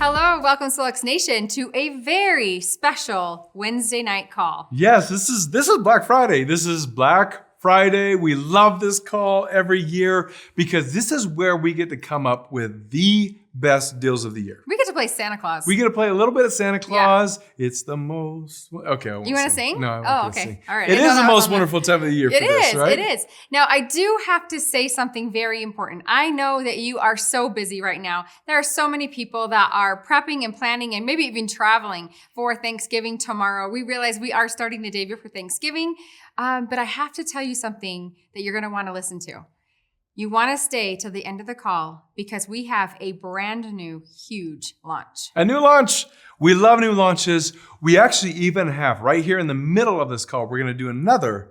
Hello, welcome Solux Nation to a very special Wednesday night call. Yes, this is Black Friday. This is Black Friday. We love this call every year because this is where we get to come up with the best deals of the year. We get to play Santa Claus. We get to play a little bit of Santa Claus. Yeah. It's the most... Okay, I won't You want to sing? No, I won't okay. sing. All right. It is the most wonderful time of the year for this, right? It is. Now, I do have to say something very important. I know that you are so busy right now. There are so many people that are prepping and planning and maybe even traveling for Thanksgiving tomorrow. We realize we are starting the day before Thanksgiving, but I have to tell you something that you're going to want to listen to. You want to stay till the end of the call because we have a brand new, huge launch. A new launch. We love new launches. We actually even have right here in the middle of this call, we're going to do another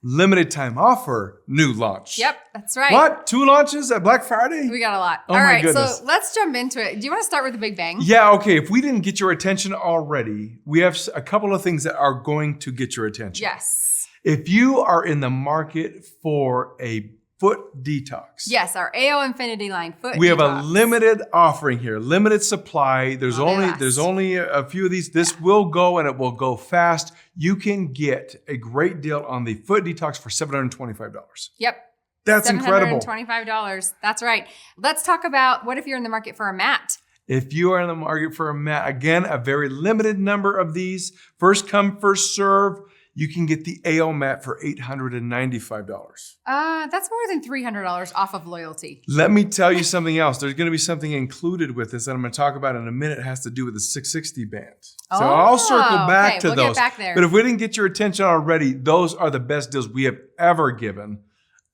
limited time offer new launch. Yep, that's right. What? 2 launches at Black Friday? We got a lot. Oh All my right, goodness. so let's jump into it. Do you want to start with the big bang? Yeah, okay. If we didn't get your attention already, we have a couple of things that are going to get your attention. Yes. If you are in the market for a foot detox. Yes, our AO Infinity line foot We detox. have a limited offering here, limited supply. There's only a few of these. This will go and it will go fast. You can get a great deal on the foot detox for $725. Yep. That's incredible. $725. That's right. Let's talk about what if you're in the market for a mat? If you are in the market for a mat, again, a very limited number of these. First come, first serve. You can get the AO mat for $895. That's more than $300 off of loyalty. Let me tell you something else. There's going to be something included with this that I'm going to talk about in a minute. It has to do with the 660 band. So I'll circle back to those. We'll get back there. But if we didn't get your attention already, those are the best deals we have ever given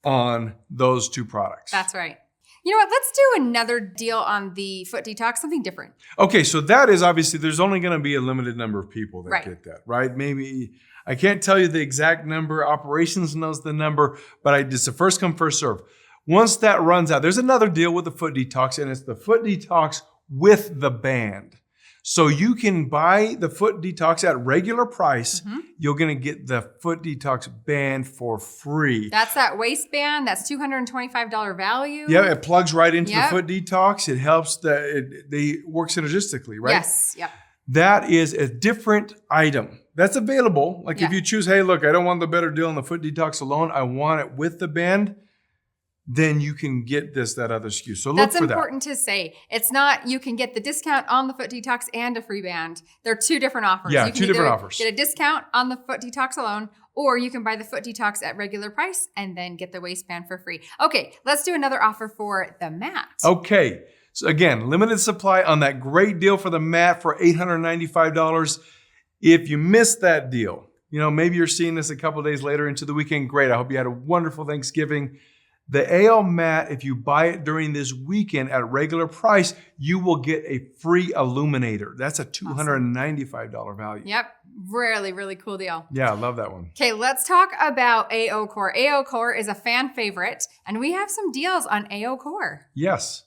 on those 2 products. That's right. You know what? Let's do another deal on the foot detox, something different. Okay, so that is obviously, there's only going to be a limited number of people that get that, right? Maybe, I can't tell you the exact number. Operations knows the number, but it's a first come, first serve. Once that runs out, there's another deal with the foot detox, and it's the foot detox with the band. So you can buy the foot detox at regular price. Mm-hmm. You're going to get the foot detox band for free. That's that waistband. That's $225 value. Yeah, it plugs right into the foot detox. It helps they work synergistically, right? Yes. Yep. That is a different item that's available. Like if you choose, hey, look, I don't want the better deal on the foot detox alone. I want it with the band. Then you can get that other SKU. So look for that. That's important to say. It's not, you can get the discount on the foot detox and a free band. They're 2 different offers. Yeah, you can 2 different offers. Get a discount on the foot detox alone, or you can buy the foot detox at regular price and then get the waistband for free. Okay, let's do another offer for the mat. Okay. So again, limited supply on that great deal for the mat for $895. If you missed that deal, maybe you're seeing this a couple of days later into the weekend. Great. I hope you had a wonderful Thanksgiving. The AO mat, if you buy it during this weekend at regular price, you will get a free illuminator. That's a $295 value. Yep. Really, really cool deal. Yeah, I love that one. Okay, let's talk about AO Core. AO Core is a fan favorite, and we have some deals on AO Core. Yes.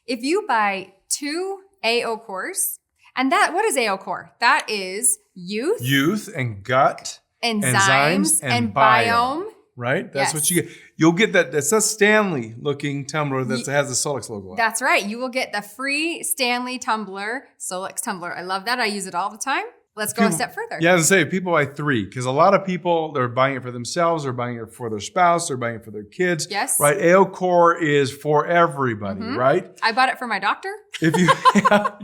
If you buy 2 AO Cores, and what is AO Core? That is youth and gut, enzymes and biome. Right? That's what you get. You'll get that. That's a Stanley looking tumbler that has the Solux logo on it. That's right. You will get the free Stanley tumbler, Solux tumbler. I love that. I use it all the time. Let's go a step further. Yeah, I was going to say, people buy 3, because a lot of people, they're buying it for themselves, they're buying it for their spouse, they're buying it for their kids. Yes. Right? AO Core is for everybody, right? I bought it for my doctor. If you,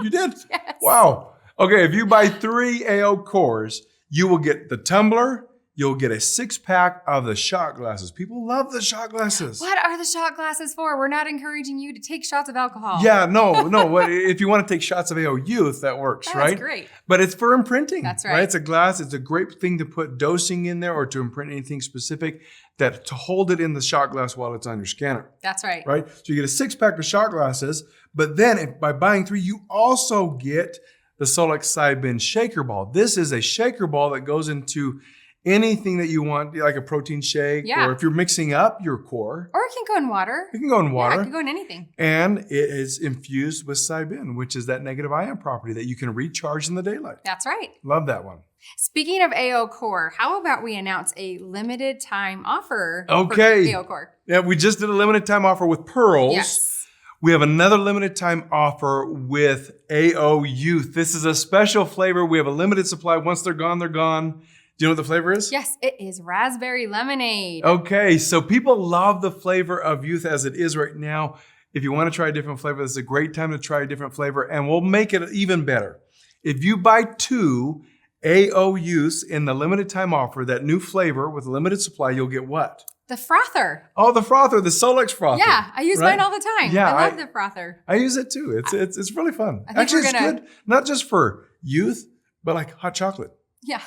you did? Yes. Wow. Okay, if you buy 3 AO Cores, you will get the tumbler. You'll get a 6-pack of the shot glasses. People love the shot glasses. What are the shot glasses for? We're not encouraging you to take shots of alcohol. Yeah, no. If you want to take shots of AO Youth, that works, right? That's great. But it's for imprinting. That's right. It's a glass. It's a great thing to put dosing in there or to imprint anything specific to hold it in the shot glass while it's on your scanner. That's right. Right? So you get a 6-pack of shot glasses, but then by buying 3, you also get the Solux Side-Bin Shaker Ball. This is a shaker ball that goes into anything that you want, like a protein shake, or if you're mixing up your core. Or it can go in water. It can go in water. Yeah, it can go in anything. And it is infused with Side-Bin, which is that negative ion property that you can recharge in the daylight. That's right. Love that one. Speaking of AO Core, how about we announce a limited time offer for AO Core? Yeah, we just did a limited time offer with Pearls. Yes. We have another limited time offer with AO Youth. This is a special flavor. We have a limited supply. Once they're gone, they're gone. Do you know what the flavor is? Yes, it is raspberry lemonade. Okay, so people love the flavor of Youth as it is right now. If you want to try a different flavor, this is a great time to try a different flavor, and we'll make it even better. If you buy 2 AO Youths in the limited time offer, that new flavor with a limited supply, you'll get what? The frother. Oh, the frother, the Solex frother. Yeah, I use mine all the time. Yeah, I love the frother. I use it too. It's really fun. I think Actually, we're it's good, not just for youth, but like hot chocolate. Yeah,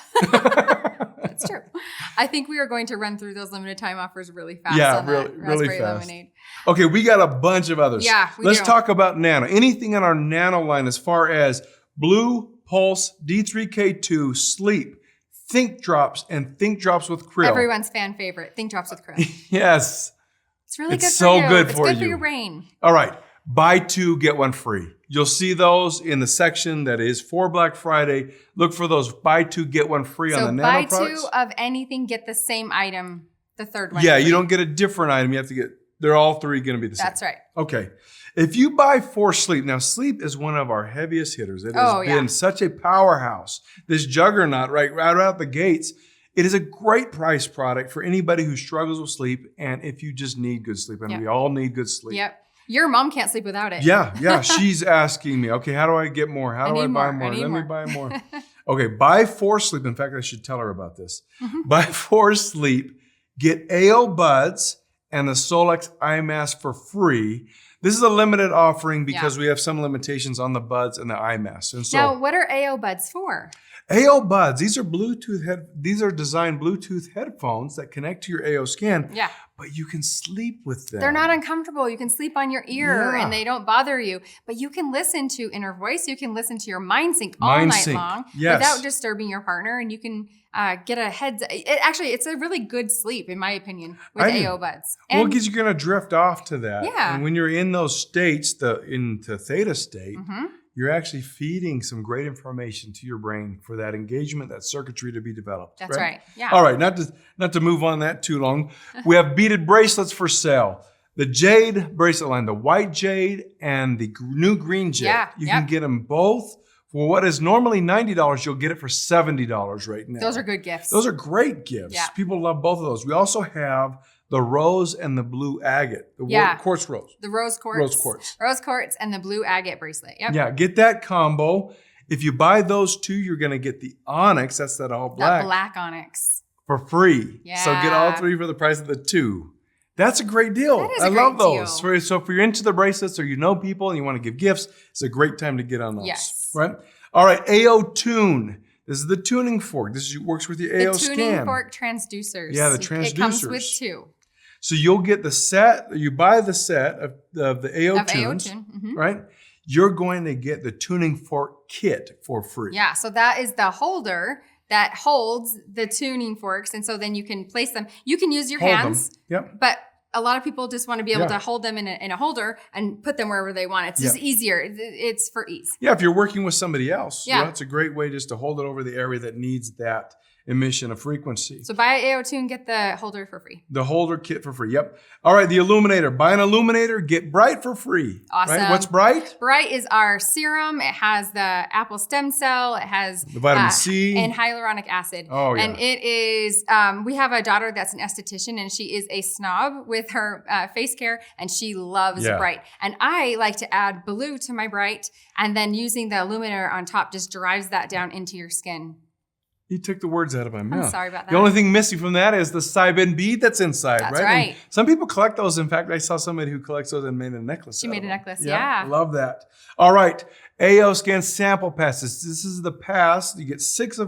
that's true. I think we are going to run through those limited time offers really fast. Yeah, on really, that really raspberry fast. lemonade. Okay, we got a bunch of others. Yeah, Let's do. talk about Nano. Anything in our Nano line as far as Blue Pulse D3K2 Sleep, Think Drops, and Think Drops with Krill. Everyone's fan favorite, Think Drops with Krill. Yes. It's really It's good so for you. good It's for good for you. your brain. All right. Buy 2, get 1 free. You'll see those in the section that is for Black Friday. Look for those buy 2, get 1 free on the Nano buy products. 2 of anything, get the same item, the third one. Yeah, free. you don't get a different item. You have to get, they're all 3 going to be the same. That's right. Okay. If you buy 4 Sleep, now Sleep is one of our heaviest hitters. It has been such a powerhouse. This juggernaut right out the gates. It is a great price product for anybody who struggles with sleep and if you just need good sleep. And we all need good sleep. Yep. Your mom can't sleep without it. Yeah. She's asking me, okay, how do I get more? How do I buy more? Let me buy more. Okay, buy 4 Sleep. In fact, I should tell her about this. Buy 4 Sleep, get AO Buds and the Solex eye mask for free. This is a limited offering because we have some limitations on the buds and the eye masks. And so, now, what are AO Buds for? AO Buds, these are designed Bluetooth headphones that connect to your AO scan. Yeah. But you can sleep with them. They're not uncomfortable. You can sleep on your ear and they don't bother you. But you can listen to inner voice. You can listen to your mind sync all night long without disturbing your partner. And you can get a it's a really good sleep, in my opinion, with AO Buds. Well, because you're going to drift off to that. Yeah. And when you're in those states, into theta state, you're actually feeding some great information to your brain for that engagement, that circuitry to be developed. That's right. Yeah. All right. Not to move on that too long. We have beaded bracelets for sale. The jade bracelet line, the white jade and the new green jade. Yeah. You can get them both for what is normally $90. You'll get it for $70 right now. Those are good gifts. Those are great gifts. Yeah. People love both of those. We also have the rose and the blue agate, the quartz rose. The rose quartz. Rose quartz and the blue agate bracelet. Yep. Yeah, get that combo. If you buy those 2, you're going to get the onyx, that's that all black. That black onyx. For free. Yeah. So get all 3 for the price of the 2. That's a great deal. That is I a great love those. deal. So if you're into the bracelets or you know people and you want to give gifts, it's a great time to get on those. Yes. Right? All right, AO Tune. This is the tuning fork. This works with your AO scan. The tuning fork transducers. Yeah, the transducers. It comes with 2. So you'll get the set, you buy the set of the AO tunes, right? You're going to get the tuning fork kit for free. Yeah, so that is the holder that holds the tuning forks. And so then you can place them. You can use your hands, but a lot of people just want to be able to hold them in a holder and put them wherever they want. It's just easier. It's for ease. Yeah, if you're working with somebody else, it's a great way just to hold it over the area that needs that emission of frequency. So buy AO2 and get the holder for free. The holder kit for free. Yep. All right, the illuminator. Buy an illuminator, get Bright for free. Awesome. Right? What's Bright? Bright is our serum. It has the apple stem cell. It has the vitamin C and hyaluronic acid. Oh, yeah. And it is, we have a daughter that's an esthetician and she is a snob with her face care and she loves Bright. And I like to add blue to my Bright and then using the illuminator on top just drives that down into your skin. You took the words out of my mouth. I'm sorry about that. The only thing missing from that is the Cybin bead that's inside, That's right? right. And some people collect those. In fact, I saw somebody who collects those and made a necklace. She made a necklace, yeah. Love that. All right, AO Scan sample passes. This is the pass. You get 6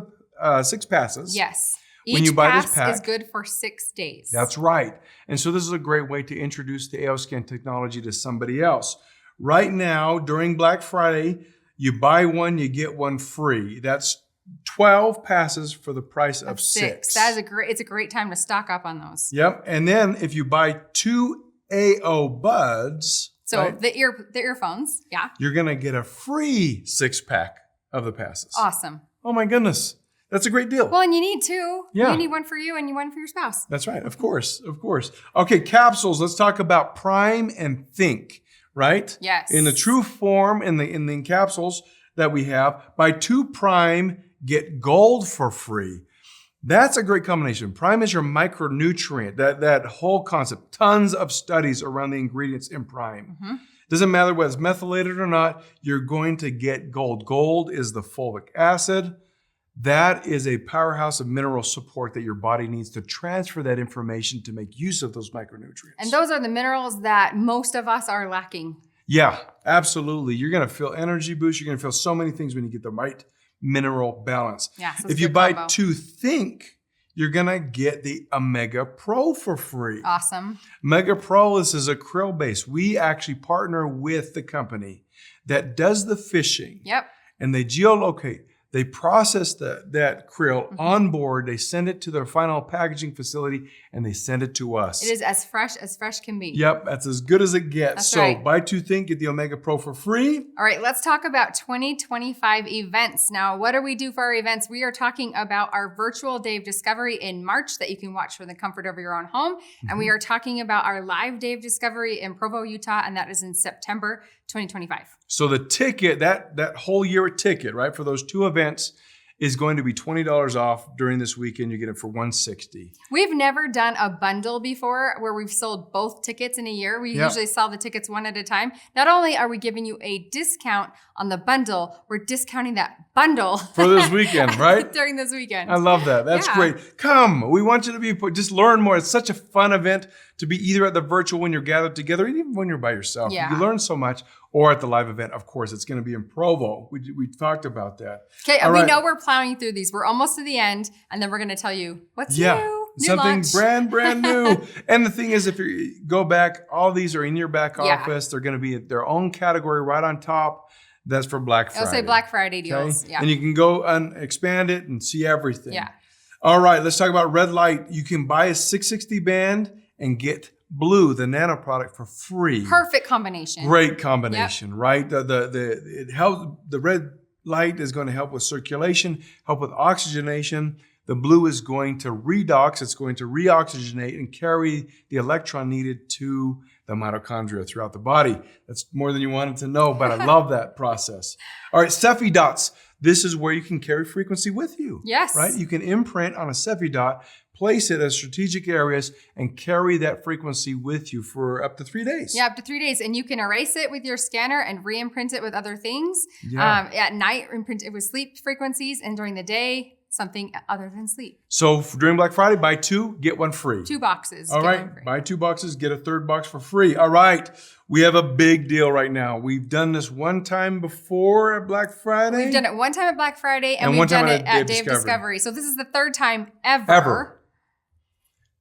passes. Yes. When you buy this pack, is good for 6 days. That's right. And so this is a great way to introduce the AO Scan technology to somebody else. Right now, during Black Friday, you buy one, you get one free. That's 12 passes for the price of 6. That is it's a great time to stock up on those. Yep. And then if you buy 2 AO buds, so the earphones, you're going to get a free 6-pack of the passes. Awesome. Oh my goodness. That's a great deal. Well, and you need 2. Yeah. You need one for you and one for your spouse. That's right. Of course. Okay, capsules. Let's talk about Prime and Think. right? Yes. In the true form, in the capsules that we have, buy 2 Prime, get gold for free. That's a great combination. Prime is your micronutrient, that whole concept. Tons of studies around the ingredients in Prime. Doesn't matter whether it's methylated or not, you're going to get gold. Gold is the fulvic acid. That is a powerhouse of mineral support that your body needs to transfer that information to make use of those micronutrients. And those are the minerals that most of us are lacking. Yeah, absolutely. You're going to feel energy boost. You're going to feel so many things when you get the right mineral balance. Yeah, so if you buy 2 Think, you're going to get the Omega Pro for free. Awesome. Omega Pro, this is a krill base. We actually partner with the company that does the fishing. Yep. And they geolocate. They process that krill on board. They send it to their final packaging facility, and they send it to us. It is as fresh can be. Yep, that's as good as it gets. That's so right. buy 2 Think, get the Omega Pro for free. All right, let's talk about 2025 events. Now, what do we do for our events? We are talking about our virtual day of discovery in March that you can watch from the comfort of your own home. And we are talking about our live day of discovery in Provo, Utah, and that is in September 2025. So the ticket, that whole year ticket, right, for those 2 events is going to be $20 off during this weekend. You get it for $160. We've never done a bundle before where we've sold both tickets in a year. We usually sell the tickets one at a time. Not only are we giving you a discount on the bundle, we're discounting that bundle for this weekend, right? During this weekend. I love that. That's great. Come, we want you to just learn more. It's such a fun event to be either at the virtual when you're gathered together, and even when you're by yourself. Yeah. You learn so much. Or at the live event, of course, it's going to be in Provo. We talked about that. Okay, and we know we're plowing through these. We're almost to the end, and then we're going to tell you what's new. Something launch. brand new. And the thing is, if you go back, all these are in your back office. They're going to be at their own category right on top. That's for Black Friday. I'll say Black Friday deals. Okay? Yeah. And you can go and expand it and see everything. Yeah. All right, let's talk about red light. You can buy a 660 band and get Blue, the nano product, for free. Perfect combination. Great combination, right? It helps. The red light is going to help with circulation, help with oxygenation. The blue is going to redox. It's going to reoxygenate and carry the electron needed to the mitochondria throughout the body. That's more than you wanted to know, but I love that process. All right, Cepheid dots. This is where you can carry frequency with you. Yes. Right? You can imprint on a Cepheid dot, place it at strategic areas, and carry that frequency with you for up to 3 days. Yeah, up to 3 days. And you can erase it with your scanner and re-imprint it with other things. Yeah. At night, imprint it with sleep frequencies, and during the day, something other than sleep. So during Black Friday, buy 2, get 1 free. 2 boxes. All right, buy 2 boxes, get a 3rd box for free. All right, we have a big deal right now. We've done this one time before at Black Friday. We've done it one time at Black Friday, and we've done it at Day of Discovery. So this is the 3rd time ever.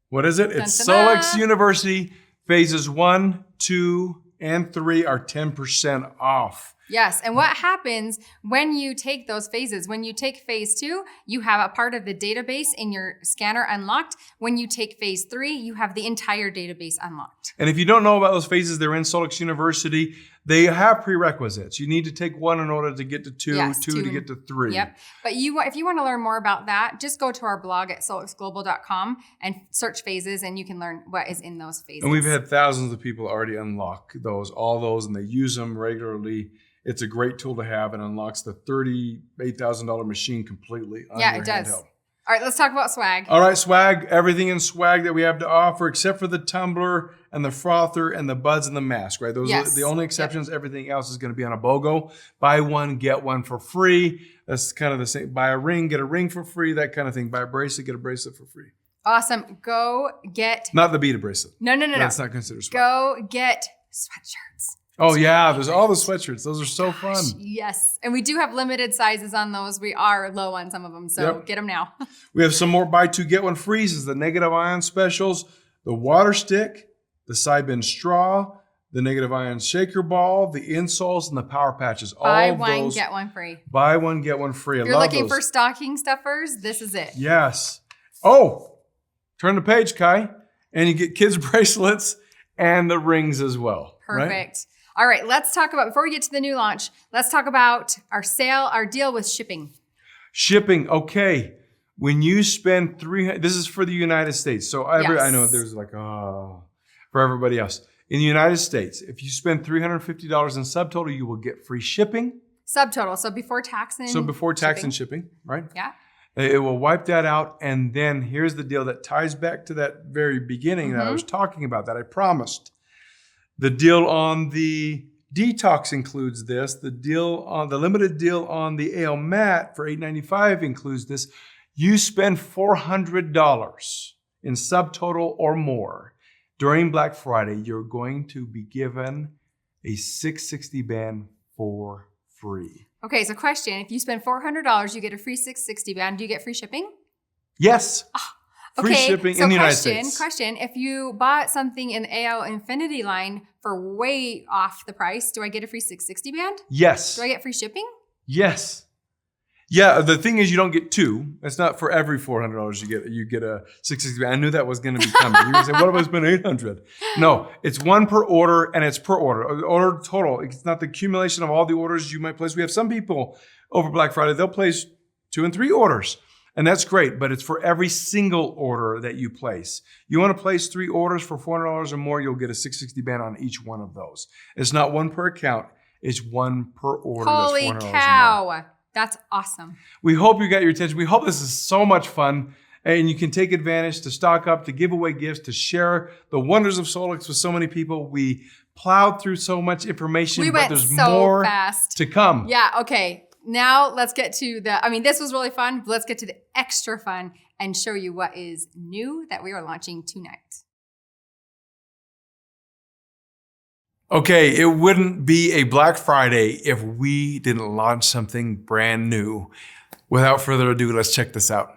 What is it? It's Solex University. Phases 1, 2, and 3 are 10% off. Yes. And what happens when you take those phases? When you take phase 2, you have a part of the database in your scanner unlocked. When you take phase 3, you have the entire database unlocked. And if you don't know about those phases, they're in Solex University. They have prerequisites. You need to take 1 in order to get to 2, Yes, 2 to get to 3. Yep. But if you want to learn more about that, just go to our blog at solexglobal.com and search phases, and you can learn what is in those phases. And we've had thousands of people already unlock all those, and they use them regularly. It's a great tool to have and unlocks the $38,000 machine completely. Yeah, it does. Handheld. All right, let's talk about swag. All right, swag, everything in swag that we have to offer except for the tumbler and the frother and the buds and the mask, right? Those are the only exceptions. Yep. Everything else is going to be on a BOGO. Buy 1, get 1 for free. That's kind of the same. Buy a ring, get a ring for free, that kind of thing. Buy a bracelet, get a bracelet for free. Awesome. Go get... Not the beaded bracelet. No. That's not considered swag. Go get sweatshirts. Oh, yeah. There's all the sweatshirts. Those are so fun. Yes. And we do have limited sizes on those. We are low on some of them. So get them now. We have some more buy 2, get 1 frees. Is the negative ion specials, the water stick, the Sybin straw, the negative ion shaker ball, the insoles, and the power patches. Buy 1, get 1 free. Buy 1, get 1 free. If you're looking for stocking stuffers, this is it. Yes. Oh, turn the page, Kai. And you get kids' bracelets and the rings as well. Perfect. Right? All right, let's talk about, before we get to the new launch, let's talk about our deal with shipping. Shipping, okay. When you spend $300, this is for the United States. So I know there's for everybody else. in the United States, if you spend $350 in subtotal, you will get free shipping. Subtotal, so before tax and and shipping, right? Yeah. It will wipe that out. And then here's the deal that ties back to that very beginning that I was talking about, that I promised. The deal on the detox includes this. The limited deal on the AL mat for $895 includes this. You spend $400 in subtotal or more during Black Friday, you're going to be given a 660 band for free. Okay, so question, if you spend $400, you get a free 660 band. Do you get free shipping? Yes. Free shipping in the United States. Question, if you bought something in the AL Infinity line for way off the price, do I get a free 660 band? Yes. Do I get free shipping? Yes. Yeah, the thing is you don't get two. It's not for every $400 you get a 660 band. I knew that was going to be coming. You're going to say, what if I spend $800? No, it's one per order, and it's per order. Order total. It's not the accumulation of all the orders you might place. We have some people over Black Friday, they'll place 2 and 3 orders. And that's great, but it's for every single order that you place. You want to place 3 orders for $400 or more, you'll get a 660 band on each one of those. It's not one per account. It's one per order. Holy that's $400 cow. or more. That's awesome. We hope you got your attention. We hope this is so much fun and you can take advantage to stock up, to give away gifts, to share the wonders of Solix with so many people. We plowed through so much information, but there's more fast to come. Yeah, okay. Now let's get to this was really fun. But let's get to the extra fun and show you what is new that we are launching tonight. Okay, it wouldn't be a Black Friday if we didn't launch something brand new. Without further ado, let's check this out.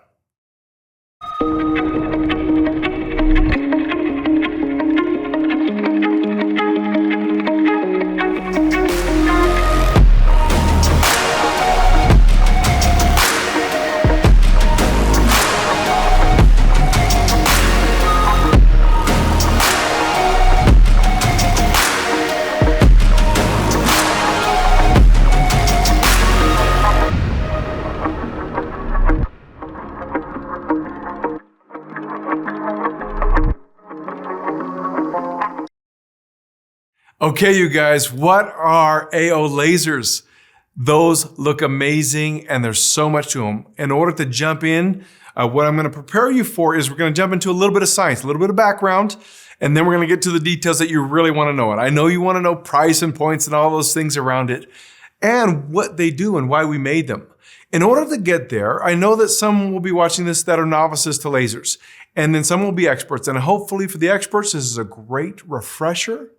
Okay, you guys, what are AO lasers? Those look amazing and there's so much to them. In order to jump in, what I'm gonna prepare you for is we're gonna jump into a little bit of science, a little bit of background, and then we're gonna get to the details that you really wanna know. And I know you wanna know price and points and all those things around it and what they do and why we made them. In order to get there, I know that some will be watching this that are novices to lasers, and then some will be experts. And hopefully for the experts, this is a great refresher.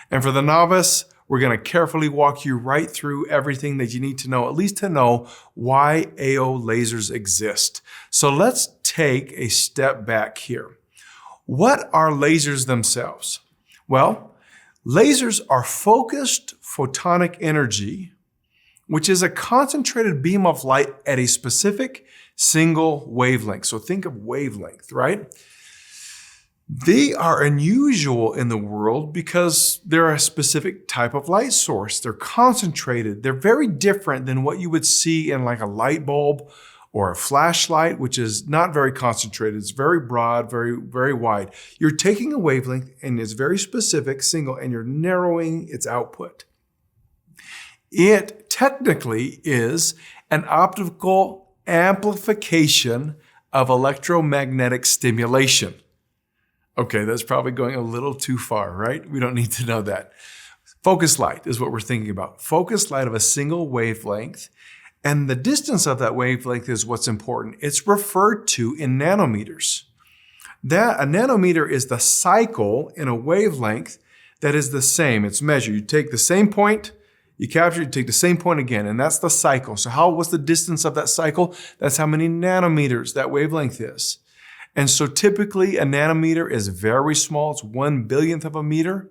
And for the novice, we're going to carefully walk you right through everything that you need to know, at least to know why AO lasers exist. So let's take a step back here. What are lasers themselves? Well, lasers are focused photonic energy, which is a concentrated beam of light at a specific single wavelength. So think of wavelength, right? They are unusual in the world because they're a specific type of light source. They're concentrated. They're very different than what you would see in like a light bulb or a flashlight, which is not very concentrated. It's very broad, very, very wide. You're taking a wavelength and it's very specific, single, and you're narrowing its output. It technically is an optical amplification of electromagnetic stimulation. Okay, that's probably going a little too far, right? We don't need to know that. Focus light is what we're thinking about. Focus light of a single wavelength, and the distance of that wavelength is what's important. It's referred to in nanometers. A nanometer is the cycle in a wavelength that is the same. It's measured. You take the same point, you capture, you take the same point again, and that's the cycle. So what's the distance of that cycle? That's how many nanometers that wavelength is. And so typically a nanometer is very small. It's 1/1000th of a meter.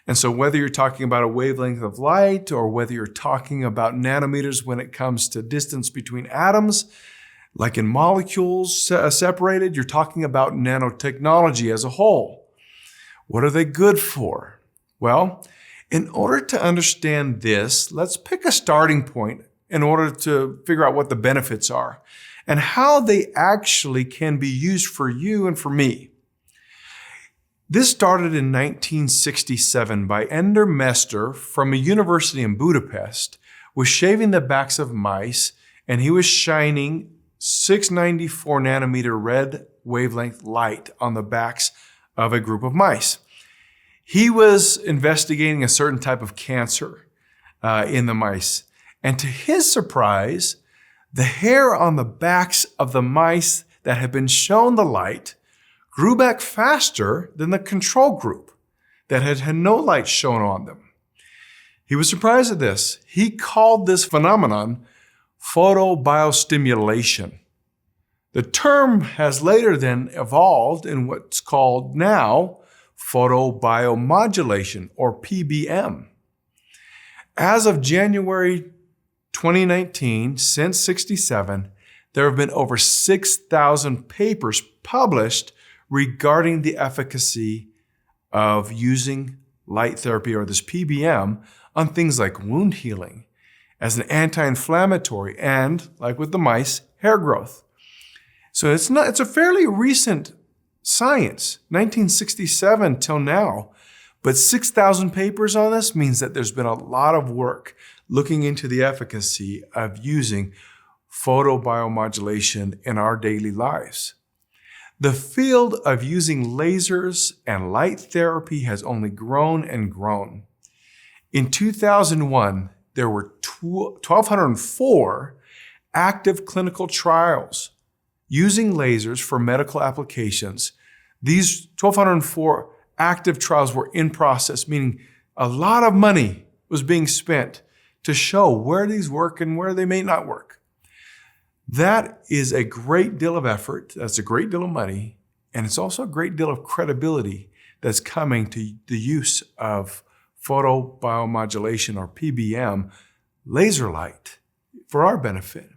And so whether you're talking about a wavelength of light or whether you're talking about nanometers when it comes to distance between atoms, like in molecules separated, you're talking about nanotechnology as a whole. What are they good for? Well, in order to understand this, let's pick a starting point in order to figure out what the benefits are and how they actually can be used for you and for me. This started in 1967 by Ender Mester from a university in Budapest, was shaving the backs of mice, and he was shining 694 nanometer red wavelength light on the backs of a group of mice. He was investigating a certain type of cancer in the mice. And to his surprise, the hair on the backs of the mice that had been shown the light grew back faster than the control group that had had no light shown on them. He was surprised at this. He called this phenomenon photobiostimulation. The term has later then evolved in what's called now photobiomodulation, or PBM. As of January 2019, since 67, there have been over 6,000 papers published regarding the efficacy of using light therapy, or this PBM, on things like wound healing, as an anti-inflammatory, and, like with the mice, hair growth. So it's a fairly recent science, 1967 till now, but 6,000 papers on this means that there's been a lot of work looking into the efficacy of using photobiomodulation in our daily lives. The field of using lasers and light therapy has only grown and grown. In 2001, there were 1,204 active clinical trials using lasers for medical applications. These 1,204 active trials were in process, meaning a lot of money was being spent to show where these work and where they may not work. That is a great deal of effort, that's a great deal of money, and it's also a great deal of credibility that's coming to the use of photobiomodulation, or PBM, laser light for our benefit.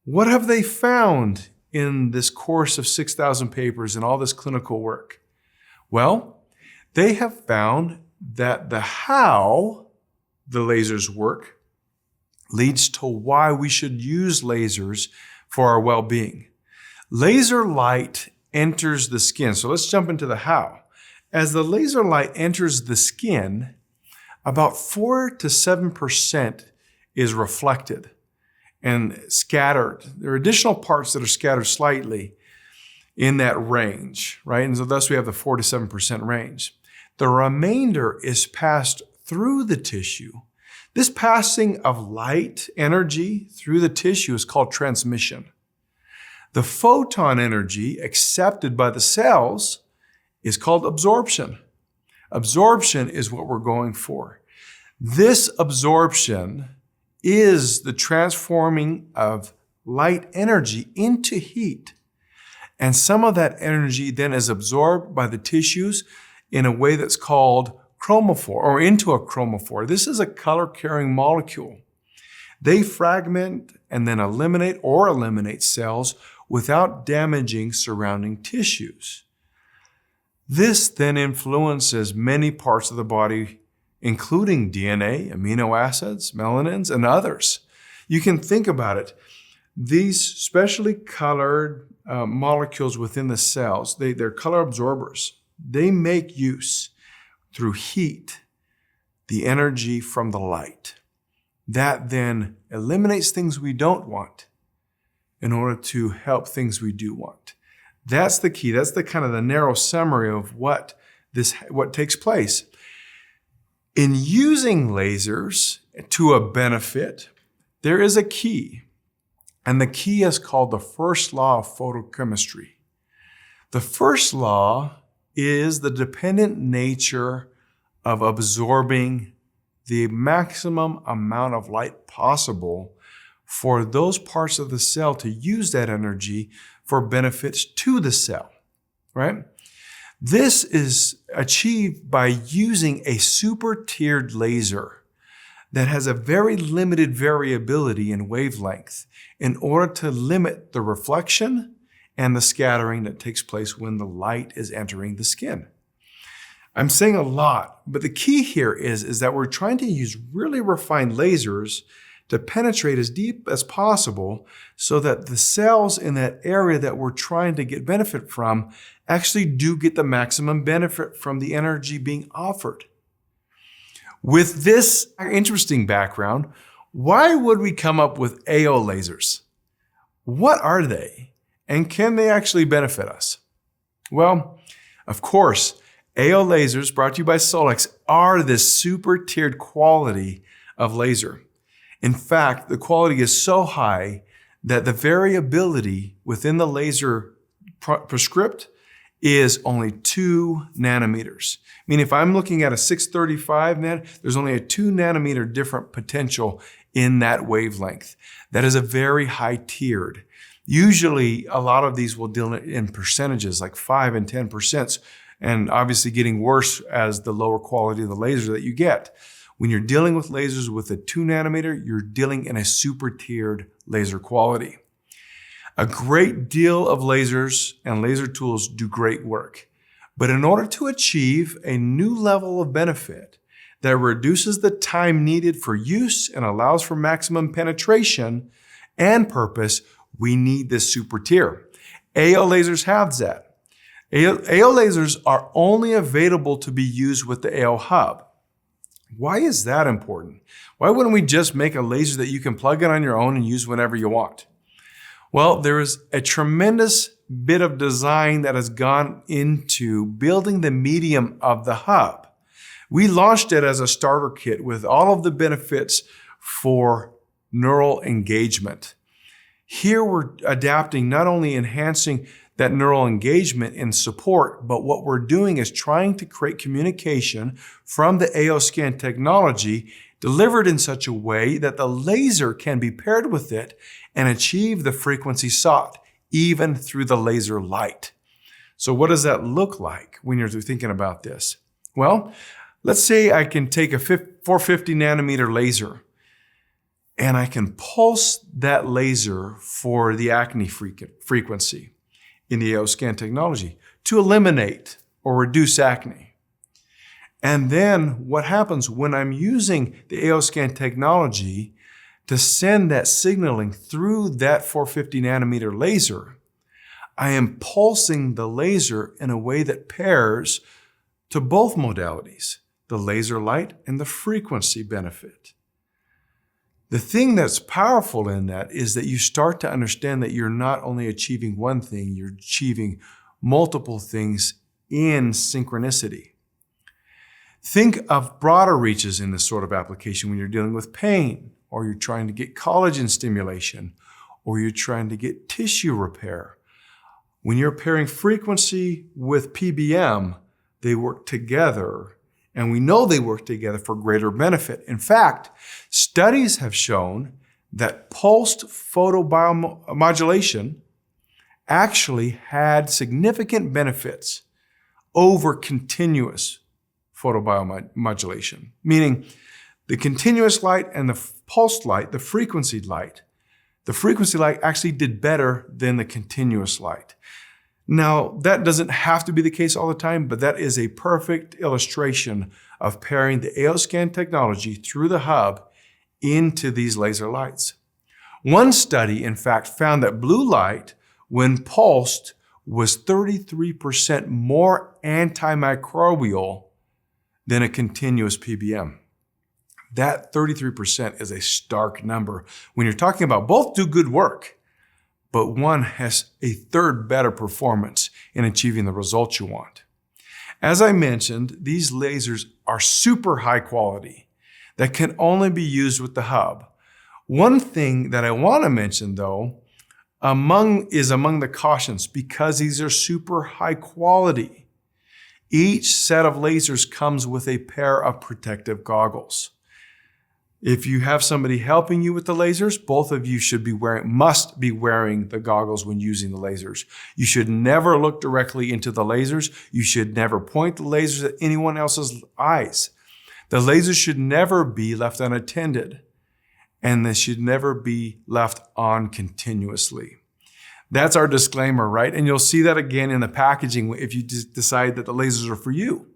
What have they found in this course of 6,000 papers and all this clinical work? Well, they have found that the how the lasers work leads to why we should use lasers for our well-being. Laser light enters the skin. So let's jump into the how. As the laser light enters the skin, about 4 to 7% is reflected and scattered. There are additional parts that are scattered slightly in that range, right? And so thus we have the 4 to 7% range. The remainder is passed through the tissue. This passing of light energy through the tissue is called transmission. The photon energy accepted by the cells is called absorption. Absorption is what we're going for. This absorption is the transforming of light energy into heat. And some of that energy then is absorbed by the tissues in a way that's called chromophore, or into a chromophore. This is a color-carrying molecule. They fragment and then eliminate cells without damaging surrounding tissues. This then influences many parts of the body, including DNA, amino acids, melanins, and others. You can think about it. These specially colored molecules within the cells, they're color absorbers. They make use through heat, the energy from the light. That then eliminates things we don't want in order to help things we do want. That's the key. That's the kind of the narrow summary of what takes place. In using lasers to a benefit, there is a key. And the key is called the first law of photochemistry. The first law is the dependent nature of absorbing the maximum amount of light possible for those parts of the cell to use that energy for benefits to the cell, right? This is achieved by using a super-tiered laser that has a very limited variability in wavelength in order to limit the reflection and the scattering that takes place when the light is entering the skin. I'm saying a lot, but the key here is that we're trying to use really refined lasers to penetrate as deep as possible so that the cells in that area that we're trying to get benefit from actually do get the maximum benefit from the energy being offered. With this interesting background, why would we come up with AO lasers? What are they, and can they actually benefit us? Well, of course, AO lasers, brought to you by Solex, are this super tiered quality of laser. In fact, the quality is so high that the variability within the laser prescript is only 2 nanometers. Meaning if I'm looking at a 635 there's only a 2 nanometer different potential in that wavelength. That is a very high tiered. Usually a lot of these will deal in percentages like 5 and 10%, and obviously getting worse as the lower quality of the laser that you get. When you're dealing with lasers with a 2 nanometer, you're dealing in a super tiered laser quality. A great deal of lasers and laser tools do great work. But in order to achieve a new level of benefit that reduces the time needed for use and allows for maximum penetration and purpose, we need this super tier. AO lasers have that. AO lasers are only available to be used with the AO hub. Why is that important? Why wouldn't we just make a laser that you can plug in on your own and use whenever you want? Well, there is a tremendous bit of design that has gone into building the medium of the hub. We launched it as a starter kit with all of the benefits for neural engagement. Here we're adapting, not only enhancing that neural engagement and support, but what we're doing is trying to create communication from the AO scan technology delivered in such a way that the laser can be paired with it and achieve the frequency sought, even through the laser light. So what does that look like when you're thinking about this? Well, let's say I can take a 450 nanometer laser and I can pulse that laser for the acne frequency in the AO scan technology to eliminate or reduce acne. And then what happens when I'm using the AO scan technology to send that signaling through that 450 nanometer laser, I am pulsing the laser in a way that pairs to both modalities, the laser light and the frequency benefit. The thing that's powerful in that is that you start to understand that you're not only achieving one thing, you're achieving multiple things in synchronicity. Think of broader reaches in this sort of application when you're dealing with pain, or you're trying to get collagen stimulation, or you're trying to get tissue repair. When you're pairing frequency with PBM, they work together. And we know they work together for greater benefit. In fact, studies have shown that pulsed photobiomodulation actually had significant benefits over continuous photobiomodulation, meaning the continuous light and the pulsed light, the frequency light actually did better than the continuous light. Now, that doesn't have to be the case all the time, but that is a perfect illustration of pairing the AO scan technology through the hub into these laser lights. One study, in fact, found that blue light, when pulsed, was 33% more antimicrobial than a continuous PBM. That 33% is a stark number when you're talking about both do good work, but one has a third better performance in achieving the results you want. As I mentioned, these lasers are super high quality that can only be used with the hub. One thing that I want to mention though, among the cautions, because these are super high quality. Each set of lasers comes with a pair of protective goggles. If you have somebody helping you with the lasers, both of you must be wearing the goggles when using the lasers. You should never look directly into the lasers. You should never point the lasers at anyone else's eyes. The lasers should never be left unattended, and they should never be left on continuously. That's our disclaimer, right? And you'll see that again in the packaging if you decide that the lasers are for you.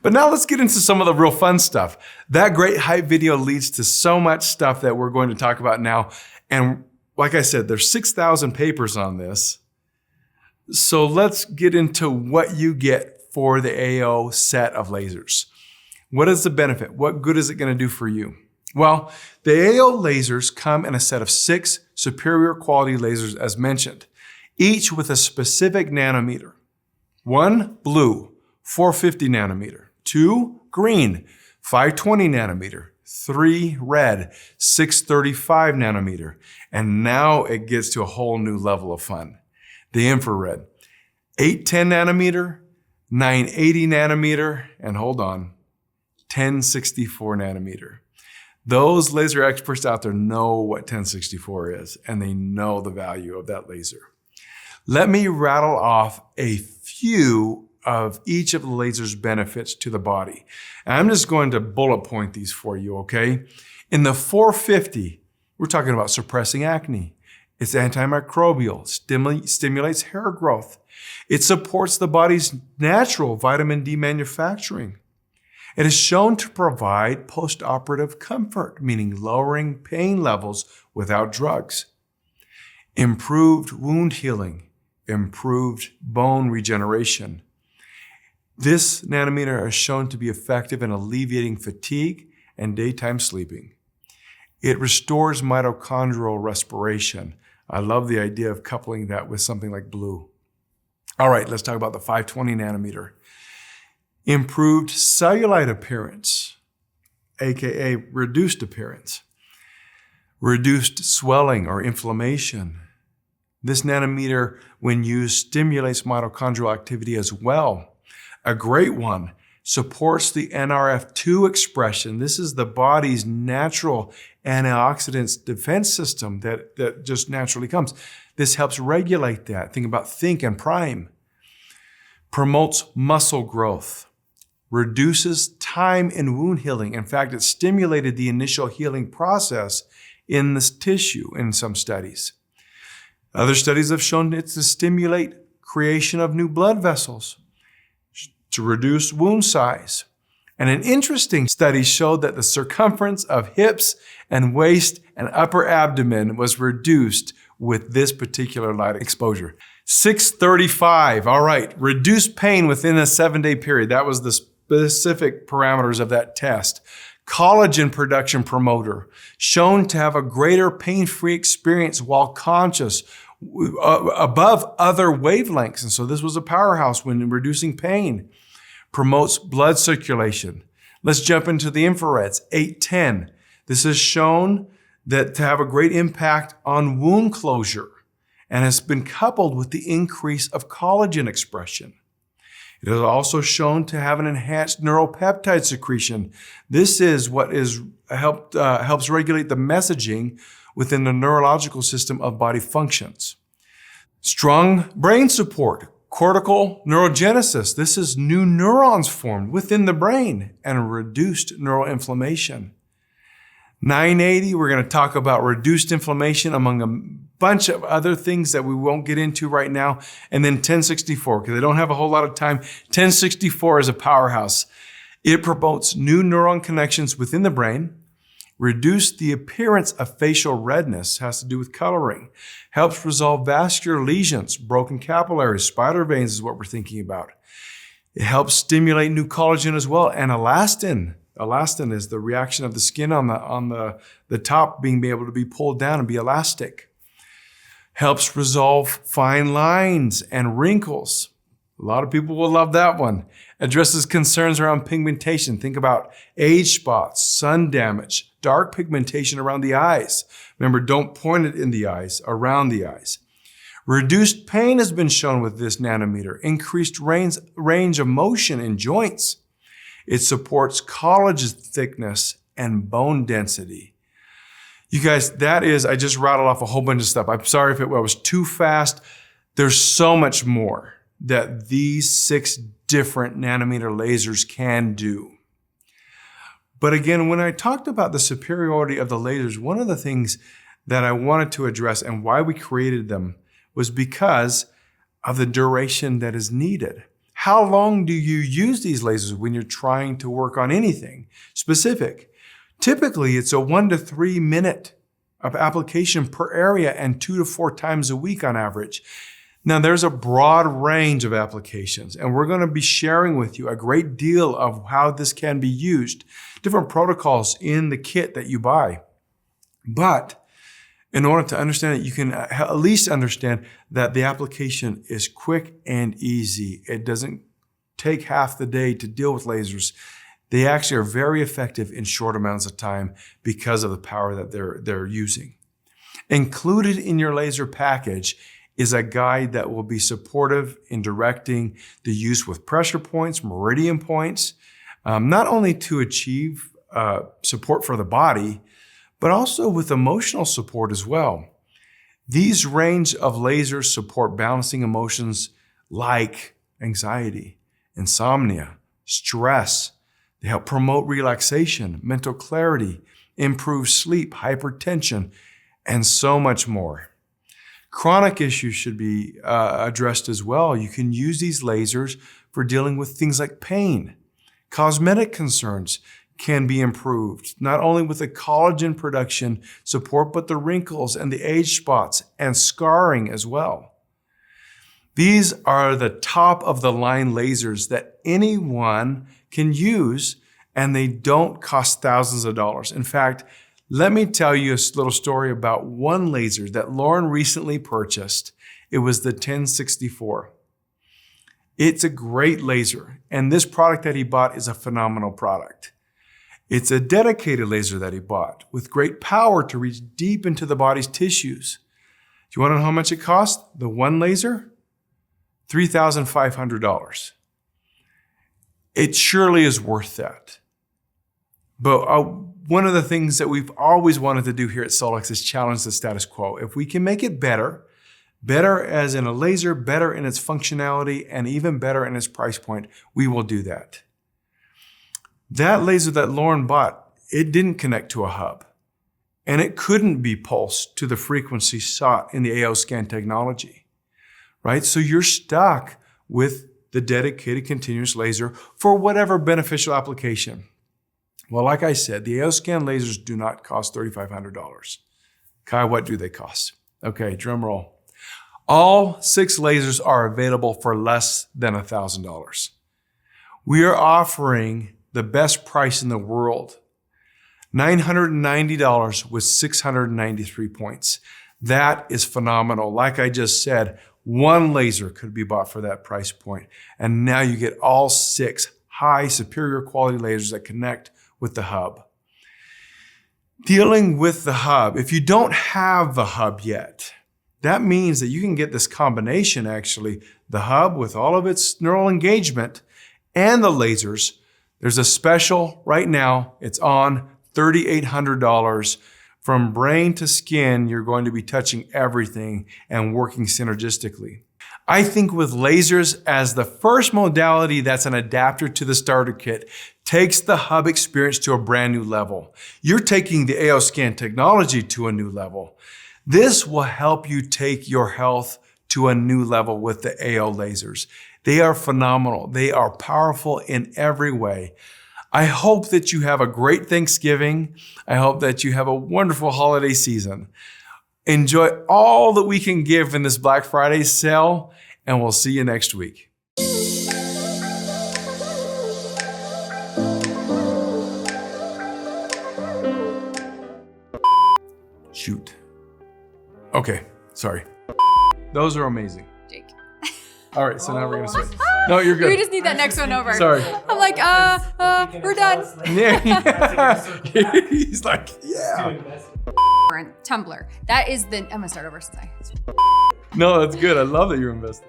But now let's get into some of the real fun stuff. That great hype video leads to so much stuff that we're going to talk about now. And like I said, there's 6,000 papers on this. So let's get into what you get for the AO set of lasers. What is the benefit? What good is it going to do for you? Well, the AO lasers come in a set of 6 superior quality lasers as mentioned, each with a specific nanometer. 1, blue, 450 nanometer. 2, green, 520 nanometer. 3, red, 635 nanometer. And now it gets to a whole new level of fun. The infrared, 810 nanometer, 980 nanometer, and hold on, 1064 nanometer. Those laser experts out there know what 1064 is, and they know the value of that laser. Let me rattle off a few of each of the laser's benefits to the body. And I'm just going to bullet point these for you, okay? In the 450, we're talking about suppressing acne. It's antimicrobial, stimulates hair growth. It supports the body's natural vitamin D manufacturing. It is shown to provide post-operative comfort, meaning lowering pain levels without drugs. Improved wound healing, improved bone regeneration. This nanometer is shown to be effective in alleviating fatigue and daytime sleeping. It restores mitochondrial respiration. I love the idea of coupling that with something like blue. All right, let's talk about the 520 nanometer. Improved cellulite appearance, aka reduced appearance. Reduced swelling or inflammation. This nanometer, when used, stimulates mitochondrial activity as well. A great one, supports the NRF2 expression. This is the body's natural antioxidants defense system that just naturally comes. This helps regulate that. Think about think and prime. Promotes muscle growth. Reduces time in wound healing. In fact, it stimulated the initial healing process in this tissue in some studies. Other studies have shown it to stimulate creation of new blood vessels, to reduce wound size. And an interesting study showed that the circumference of hips and waist and upper abdomen was reduced with this particular light exposure. 635, all right, reduced pain within a 7-day period. That was the specific parameters of that test. Collagen production promoter, shown to have a greater pain-free experience while conscious, above other wavelengths. And so this was a powerhouse when reducing pain. Promotes blood circulation. Let's jump into the infrareds, 810. This has shown that to have a great impact on wound closure and has been coupled with the increase of collagen expression. It is also shown to have an enhanced neuropeptide secretion. This is what helps regulate the messaging within the neurological system of body functions. Strong brain support, cortical neurogenesis. This is new neurons formed within the brain and reduced neural inflammation. 980, we're going to talk about reduced inflammation among a bunch of other things that we won't get into right now. And then 1064, because I don't have a whole lot of time. 1064 is a powerhouse. It promotes new neuron connections within the brain, reduce the appearance of facial redness, has to do with coloring, helps resolve vascular lesions, broken capillaries, spider veins is what we're thinking about. It helps stimulate new collagen as well, and elastin. Elastin is the reaction of the skin on the top being able to be pulled down and be elastic. Helps resolve fine lines and wrinkles. A lot of people will love that one. Addresses concerns around pigmentation. Think about age spots, sun damage, dark pigmentation around the eyes. Remember, don't point it in the eyes, around the eyes. Reduced pain has been shown with this nanometer. Increased range of motion in joints. It supports collagen thickness and bone density. You guys, I just rattled off a whole bunch of stuff. I'm sorry if it was too fast. There's so much more that these 6 different nanometer lasers can do. But again, when I talked about the superiority of the lasers, one of the things that I wanted to address and why we created them was because of the duration that is needed. How long do you use these lasers when you're trying to work on anything specific? Typically, it's a 1 to 3 minute of application per area and 2 to 4 times a week on average. Now, there's a broad range of applications, and we're going to be sharing with you a great deal of how this can be used, different protocols in the kit that you buy. But in order to understand it, you can at least understand that the application is quick and easy. It doesn't take half the day to deal with lasers. They actually are very effective in short amounts of time because of the power that they're using. Included in your laser package is a guide that will be supportive in directing the use with pressure points, meridian points, not only to achieve support for the body, but also with emotional support as well. These range of lasers support balancing emotions like anxiety, insomnia, stress. They help promote relaxation, mental clarity, improve sleep, hypertension, and so much more. Chronic issues should be addressed as well. You can use these lasers for dealing with things like pain. Cosmetic concerns can be improved, not only with the collagen production support, but the wrinkles and the age spots and scarring as well. These are the top of the line lasers that anyone can use, and they don't cost thousands of dollars. In fact, let me tell you a little story about one laser that Lauren recently purchased. It was the 1064. It's a great laser, and this product that he bought is a phenomenal product. It's a dedicated laser that he bought with great power to reach deep into the body's tissues. Do you want to know how much it cost? The one laser? $3,500. It surely is worth that. But one of the things that we've always wanted to do here at Solex is challenge the status quo. If we can make it better as in a laser, better in its functionality, and even better in its price point, we will do that. That laser that Lauren bought, it didn't connect to a hub, and it couldn't be pulsed to the frequency sought in the AO scan technology, right? So you're stuck with the dedicated continuous laser for whatever beneficial application. Well, like I said, the AO scan lasers do not cost $3,500. Kai, what do they cost? Okay, drum roll. All 6 lasers are available for less than $1,000. We are offering the best price in the world, $990 with 693 points. That is phenomenal. Like I just said, one laser could be bought for that price point. And now you get all 6 high superior quality lasers that connect with the hub. Dealing with the hub, if you don't have the hub yet, that means that you can get this combination actually, the hub with all of its neural engagement and the lasers. There's a special right now, it's on $3,800. From brain to skin, you're going to be touching everything and working synergistically. I think with lasers as the first modality that's an adapter to the starter kit takes the hub experience to a brand new level. You're taking the AO scan technology to a new level. This will help you take your health to a new level with the AO lasers. They are phenomenal. They are powerful in every way. I hope that you have a great Thanksgiving. I hope that you have a wonderful holiday season. Enjoy all that we can give in this Black Friday sale, and we'll see you next week. Shoot. Okay, sorry. Those are amazing. Jake. All right, so now we're gonna say, no, you're good. We just need that next one over. Sorry. I'm like, we're done. Yeah. He's like, yeah. Tumblr. That is the, I'm gonna start over since I. No, that's good. I love that you're invested.